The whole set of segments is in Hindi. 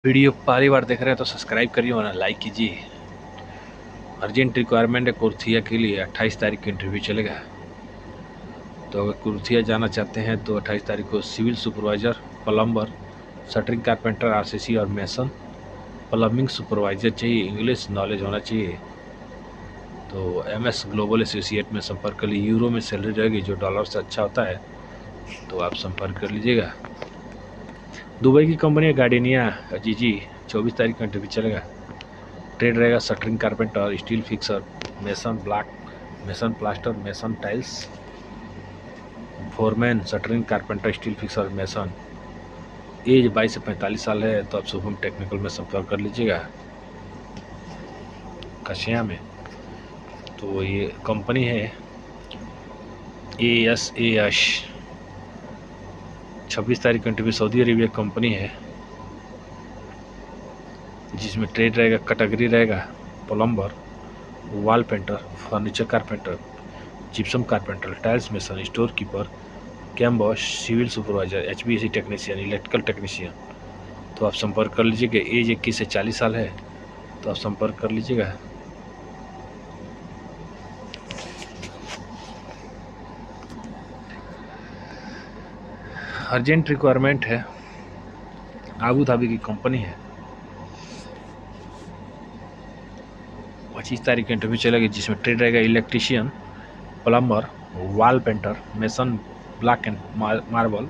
वीडियो पहली बार देख रहे हैं तो सब्सक्राइब करिए वरना लाइक कीजिए। अर्जेंट रिक्वायरमेंट है कुर्थिया के लिए। 28 तारीख को इंटरव्यू चलेगा। तो अगर कुर्थिया जाना चाहते हैं तो 28 तारीख को civil supervisor, plumber, shuttering carpenter, RCC और मेसन, प्लम्बिंग सुपरवाइज़र चाहिए। इंग्लिश नॉलेज होना चाहिए। तो एमएस ग्लोबल एसोसिएट में संपर्क कर लीजिए। यूरो में सैलरी रहेगी जो डॉलर से अच्छा होता है, तो आप संपर्क कर लीजिएगा। दुबई की कंपनी है गार्डेनिया जी 24 तारीख को इंटरव्यू चलेगा। ट्रेड रहेगा shuttering carpenter, steel fixer, mason block, mason plaster, mason tiles, foreman, shuttering carpenter, steel fixer, mason. Age 22 से 45 साल है, तो आप शुभम टेक्निकल में संपर्क कर लीजिएगा कशिया में। तो ये कंपनी है ASAS। 26 तारीख को इंटरव्यू। सऊदी अरेबिया कंपनी है जिसमें ट्रेड रहेगा, कैटेगरी रहेगा plumber, wall painter, furniture carpenter, gypsum carpenter, tiles mason, store keeper, कैम्बॉस, civil supervisor, HVAC technician, electrical technician. तो आप संपर्क कर लीजिएगा। एज 21 से 40 साल है, तो आप संपर्क कर लीजिएगा। अर्जेंट रिक्वायरमेंट है। आबू धाबी की कंपनी है। 25 तारीख को इंटरव्यू चलेगी जिसमें ट्रेड रहेगा electrician, plumber, wall painter, mason block and marble,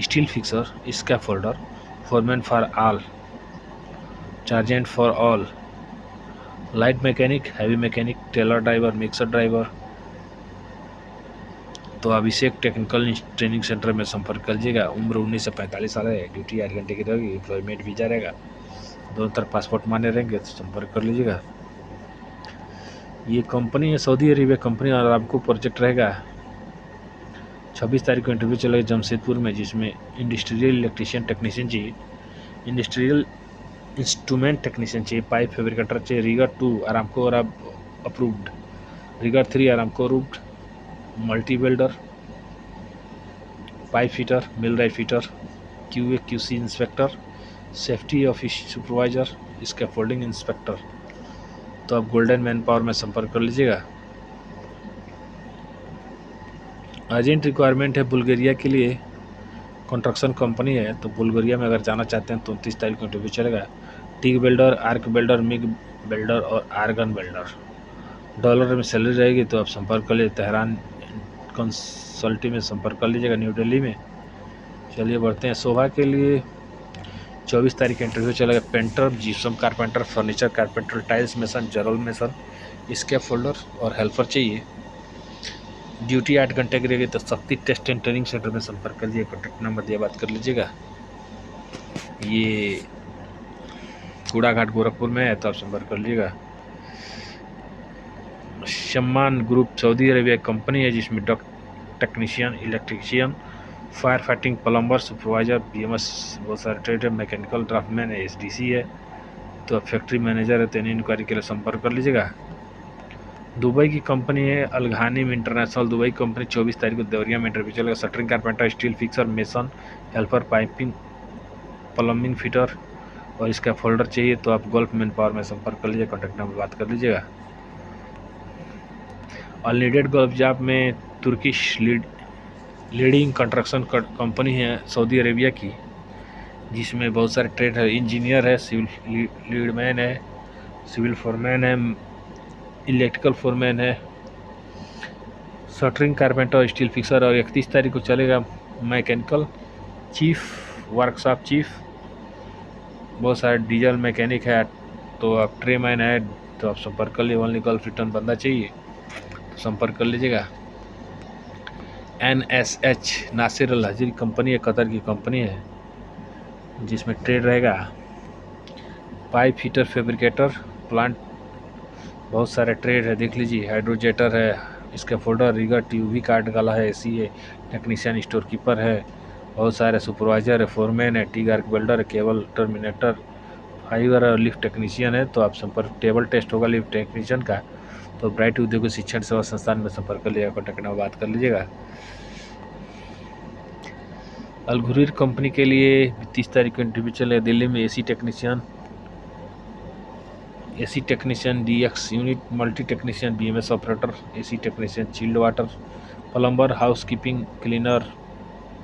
steel fixer, scaffolder, foreman for all, chargehand for all, light mechanic, heavy mechanic, trailer driver, mixer driver. तो अभिषेक टेक्निकल ट्रेनिंग सेंटर में संपर्क कर लीजिएगा। उम्र 19 से 45 साल है। ड्यूटी 8 घंटे की रहेगी। एम्प्लॉयमेंट वीजा रहेगा। दोनों तरफ पासपोर्ट मान्य रहेंगे, तो संपर्क कर लीजिएगा। ये कंपनी है सऊदी अरेबिया कंपनी और आपको प्रोजेक्ट रहेगा। 26 तारीख को इंटरव्यू चलेगा जमशेदपुर में, जिसमें इंडस्ट्रियल इलेक्ट्रीशियन टेक्नीशियन चाहिए, इंडस्ट्रियल इंस्ट्रूमेंट टेक्नीशियन चाहिए, पाइप फैब्रिकेटर चाहिए, रिगर 2 आरामको और approved, rigger 3 Aramco approved, multi welder, pipe fitter, millwright fitter, QA QC inspector, safety office supervisor, scaffolding inspector. तो आप गोल्डन मैन पावर में संपर्क कर लीजिएगा। अर्जेंट रिक्वायरमेंट है बुल्गारिया के लिए। कंस्ट्रक्शन कंपनी है, तो बुल्गारिया में अगर जाना चाहते हैं तो 29 तारीख को इंटरव्यू चलेगा। TIG welder, arc welder, MiG welder और आर्गन वेल्डर। डॉलर में सैलरी रहेगी, तो आप संपर्क कर लीजिए। तेहरान कंसल्टी में संपर्क कर लीजिएगा, न्यू दिल्ली में। चलिए बढ़ते हैं। शोभा के लिए 24 तारीख का इंटरव्यू चलेगा। Painter, gypsum carpenter, furniture carpenter, tiles mason, general mason, scaffolder और हेल्पर चाहिए। ड्यूटी 8 घंटे की रहेगी। तो शक्ति टेस्ट एंड ट्रेनिंग सेंटर में संपर्क कर लीजिए। कॉन्टैक्ट नंबर दिया, बात कर लीजिएगा। ये कूड़ा घाट गोरखपुर में है, तो आप संपर्क कर लीजिएगा। सम्मान ग्रुप सऊदी अरेबिया कंपनी है जिसमें technician, electrician, fire fighting, plumber, supervisor, BMS, बहुत सारे ट्रेड है, मैकेनिकल ड्राफ्टमैन है, SDC है। तो आप फैक्ट्री मैनेजर है, तो इन्हीं इंक्वायरी के लिए संपर्क कर लीजिएगा। दुबई की कंपनी है अलघानिम इंटरनेशनल। दुबई कंपनी 24 तारीख को देवरिया में इंटरव्यू चलेगा। Shuttering carpenter, steel fixer, mason, helper, piping, plumbing fitter और इसका फोल्डर चाहिए। तो आप गल्फ मैन पावर में संपर्क कर लीजिए। कॉन्टैक्ट नंबर बात कर लीजिएगा। अनलीडेड गल्फ जॉब में तुर्किश लीडिंग कंस्ट्रक्शन कंपनी है सऊदी अरेबिया की, जिसमें बहुत सारे ट्रेड है। इंजीनियर है, सिविल लीडमैन है, सिविल फोरमैन है, इलेक्ट्रिकल फोरमैन है, शटरिंग कारपेंटर, स्टील फिक्सर। और 31 तारीख को चलेगा मैकेनिकल चीफ, वर्कशॉप चीफ, बहुत सारे डीजल मैकेनिक है। तो आप ट्रेमैन है, तो आप संपर्क कर लीजिए। ओनली गल्फ रिटर्न बंदा चाहिए, तो संपर्क कर लीजिएगा। NSH नासिर अल हजीर कंपनी है, कतर की कंपनी है, जिसमें ट्रेड रहेगा पाइप फिटर, फैब्रिकेटर, प्लांट, बहुत सारे ट्रेड है, देख लीजिए। हाइड्रोजेटर है, इसका फोल्डर, रिगर, TUV कार्ड वाला है, AC है, टेक्नीशियन, स्टोर कीपर है, बहुत सारे सुपरवाइजर है, फोरमैन है, टी आर्क वेल्डर है, केबल टर्मिनेटर, फाइबर और लिफ्ट टेक्नीशियन है। तो आप संपर्क, टेबल टेस्ट होगा लिफ्ट टेक्नीशियन का, तो ब्राइट उद्योग शिक्षण सेवा संस्थान में संपर्क कर लीजिएगा। कॉन्टैक्ट नंबर बात कर लीजिएगा। अलगुरीर कंपनी के लिए 30 तारीख को इंटरव्यू चले। दिल्ली में AC technician DX unit, multi technician BMS operator, AC technician chilled water, plumber, हाउस कीपिंग, क्लीनर,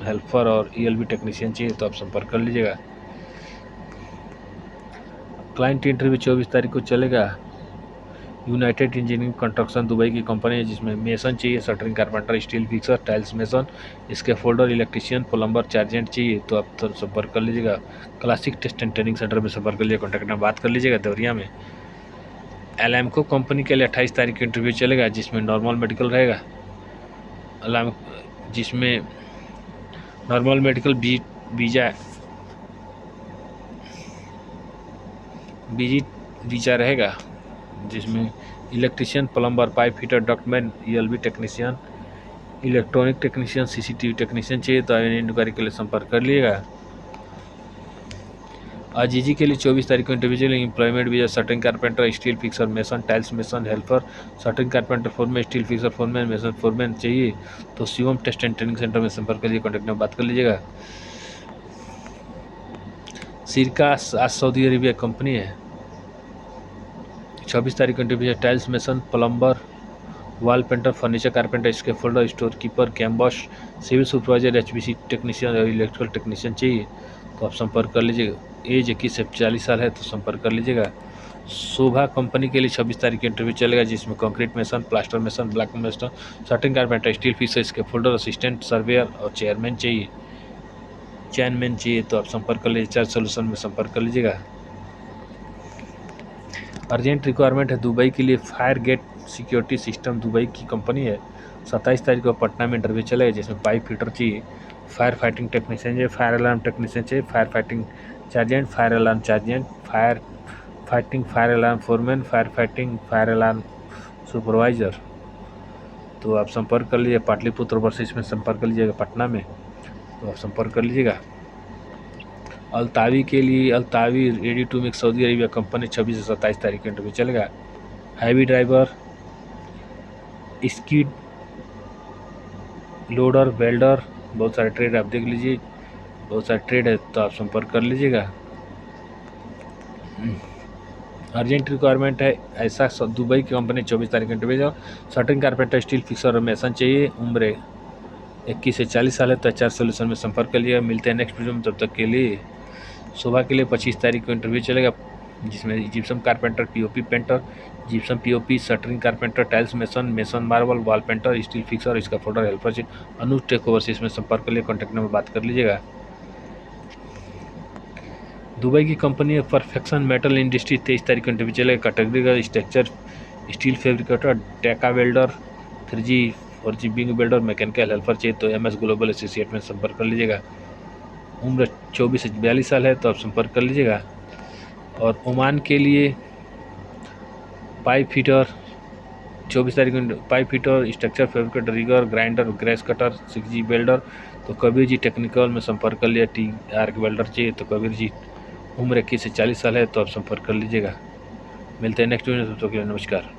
हेल्पर और ईएलबी टेक्नीशियन चाहिए तो आप संपर्क कर लीजिएगा। क्लाइंट इंटरव्यू 24 तारीख को चलेगा। यूनाइटेड इंजीनियरिंग कंस्ट्रक्शन दुबई की कंपनी है, जिसमें मेसन चाहिए, shuttering carpenter, steel fixer, tiles mason, scaffolder, electrician, plumber, chargehand चाहिए तो आप तो संपर्क कर लीजिएगा। Classic test and training centre में संपर्क कर लीजिएगा, कॉन्टैक्ट नंबर बात कर लीजिएगा देवरिया में। एलैम्को कंपनी के लिए 28 तारीख को इंटरव्यू चलेगा, जिसमें नॉर्मल मेडिकल रहेगा। जिसमें नॉर्मल मेडिकल वीजा रहेगा, जिसमें electrician, plumber, pipe fitter, ductman, ELB technician, electronic technician, CCTV technician चाहिए तो इंक्वायरी के लिए संपर्क कर लीजिएगा। आजीजी के लिए 24 तारीख को इंटरव्यू चलेंगे। Employment visa, shuttering carpenter, steel fixer, mason, tiles mason, helper, shuttering carpenter foreman, steel fixer foreman, mason foreman चाहिए तो Shivam test and training centre में संपर्क करिए, कॉन्टैक्ट नंबर बात कर लीजिएगा। सिरका आज सऊदी अरेबिया कंपनी है। 26 तारीख को इंटरव्यू है। Tiles mason, plumber, wall painter, furniture carpenter, इसके folder, store keeper, camp boss, civil supervisor, एचबीसी टेक्नीशियन और इलेक्ट्रिकल टेक्नीशियन चाहिए तो आप संपर्क कर लीजिएगा। एज 21 से 40 साल है तो संपर्क कर लीजिएगा। शोभा कंपनी के लिए 26 तारीख को इंटरव्यू चलेगा, जिसमें concrete mason, plaster mason, block mason, shuttering carpenter, steel fixer, इसके फोल्डर, असिस्टेंट सर्वेयर और चेयरमैन चाहिए तो आप संपर्क कर लीजिए। चार्ज सोल्यूशन में संपर्क कर लीजिएगा। अर्जेंट रिक्वायरमेंट है दुबई के लिए। Fire gate security system Dubai की कंपनी है। 27 तारीख को पटना में इंटरव्यू चलेगा, जिसमें पाइप फिटर चाहिए, फायर फाइटिंग टेक्नीशियन चाहिए, फायर अलार्म टेक्नीशियन चाहिए, fire fighting chargehand, fire alarm chargehand, fire fighting fire alarm foreman, fire fighting fire alarm supervisor तो आप संपर्क कर लीजिए। पाटलिपुत्र ओवरसीज में संपर्क कर लीजिएगा, पटना में तो आप संपर्क कर लीजिएगा। अल्तावी के लिए अल्तावी ready to make Saudi Arabia company 26 से 27 तारीख को इंटरव्यू चलेगा। Heavy driver, skid loader, welder, बहुत सारे ट्रेड आप देख लीजिए, बहुत सारे ट्रेड है तो आप संपर्क कर लीजिएगा। अर्जेंट रिक्वायरमेंट है ऐसा दुबई की कंपनी 24 तारीख को इंटरव्यू जाओ। शटरिंग कारपेंटर, स्टील फिक्सर और मेसन चाहिए, उम्र 21 से 40 साल है तो एचआर सोल्यूशन में संपर्क कर लिएगा। मिलते हैं नेक्स्ट वीडियो में, तब तक के लिए। सुबह के लिए 25 तारीख को इंटरव्यू चलेगा, जिसमें gypsum carpenter, POP painter, gypsum POP, shuttering carpenter, tiles mason marble, wall painter, steel fixer, इसका फोल्डर, हेल्पर से अनुज टेक ओवरसीज में संपर्क कर लिए, कॉन्टैक्ट नंबर बात कर लीजिएगा। दुबई की कंपनी है परफेक्शन मेटल इंडस्ट्री, 23 तारीख को इंटरव्यू चलेगा। कैटेगरी का स्ट्रक्चर, स्टील फैब्रिकेटर, डेका वेल्डर, 3G 4G बिंग वेल्डर, मैकेनिकल हेल्पर चाहिए तो एमएस ग्लोबल एसोसिएट में संपर्क कर लीजिएगा। उम्र 24 से 42 साल है तो आप संपर्क कर लीजिएगा। और ओमान के लिए पाइप फिटर 24 तारीख को pipe fitter, structure fabricator, rigger, grinder, gas cutter, 6G welder तो कबीर जी टेक्निकल में संपर्क कर लिया। TR वेल्डर चाहिए तो कबीर जी, उम्र 21 से 40 साल है तो आप संपर्क कर लीजिएगा। मिलते हैं नेक्स्ट वीडियो में, तब तक के लिए नमस्कार।